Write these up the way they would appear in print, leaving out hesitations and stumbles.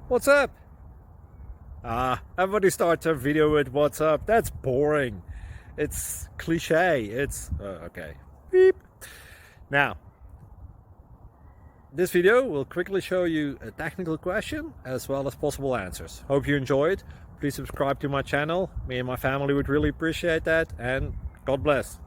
What's up? Everybody starts their video with what's up. That's boring. It's cliche. It's okay. Beep. Now, this video will quickly show you a technical question as well as possible answers. Hope you enjoyed. Please subscribe to my channel. Me and my family would really appreciate that, and God bless.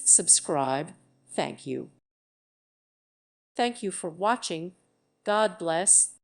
Subscribe. Thank you. Thank you for watching. God bless.